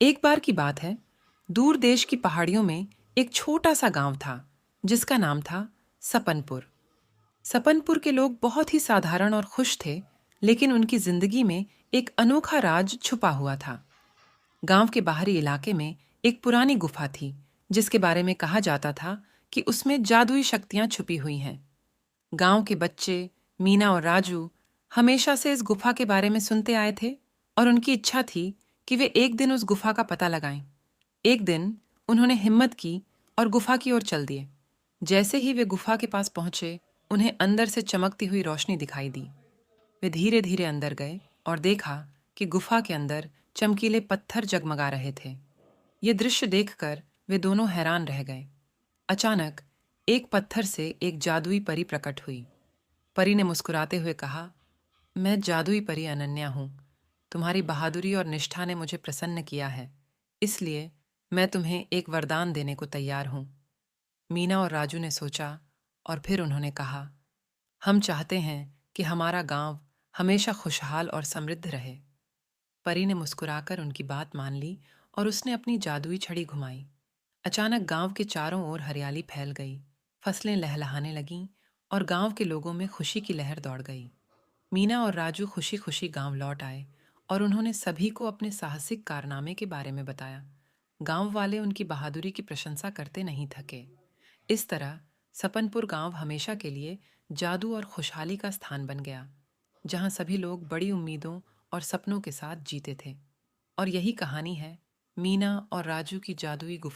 एक बार की बात है। दूर देश की पहाड़ियों में एक छोटा सा गांव था जिसका नाम था सपनपुर। सपनपुर के लोग बहुत ही साधारण और खुश थे, लेकिन उनकी जिंदगी में एक अनोखा राज छुपा हुआ था। गांव के बाहरी इलाके में एक पुरानी गुफा थी जिसके बारे में कहा जाता था कि उसमें जादुई शक्तियां छुपी हुई हैं। गांव के बच्चे, मीना और राजू, हमेशा से इस गुफा के बारे में सुनते आए थे और उनकी इच्छा थी कि वे एक दिन उस गुफा का पता लगाएं। एक दिन उन्होंने हिम्मत की और गुफा की ओर चल दिए। जैसे ही वे गुफा के पास पहुंचे, उन्हें अंदर से चमकती हुई रोशनी दिखाई दी। वे धीरे धीरे अंदर गए और देखा कि गुफा के अंदर चमकीले पत्थर जगमगा रहे थे। ये दृश्य देखकर वे दोनों हैरान रह गए। अचानक एक पत्थर से एक जादुई परी प्रकट हुई। परी ने मुस्कुराते हुए कहा, मैं जादुई परी अनन्या हूँ। तुम्हारी बहादुरी और निष्ठा ने मुझे प्रसन्न किया है, इसलिए मैं तुम्हें एक वरदान देने को तैयार हूँ। मीना और राजू ने सोचा और फिर उन्होंने कहा, हम चाहते हैं कि हमारा गांव हमेशा खुशहाल और समृद्ध रहे। परी ने मुस्कुराकर उनकी बात मान ली और उसने अपनी जादुई छड़ी घुमाई। अचानक गांव के चारों ओर हरियाली फैल गई, फसलें लहलहाने लगीं और गांव के लोगों में खुशी की लहर दौड़ गई। मीना और राजू खुशी खुशी गांव लौट आए और उन्होंने सभी को अपने साहसिक कारनामे के बारे में बताया। गांव वाले उनकी बहादुरी की प्रशंसा करते नहीं थके। इस तरह सपनपुर गांव हमेशा के लिए जादू और खुशहाली का स्थान बन गया, जहां सभी लोग बड़ी उम्मीदों और सपनों के साथ जीते थे। और यही कहानी है मीना और राजू की जादुई गुफा।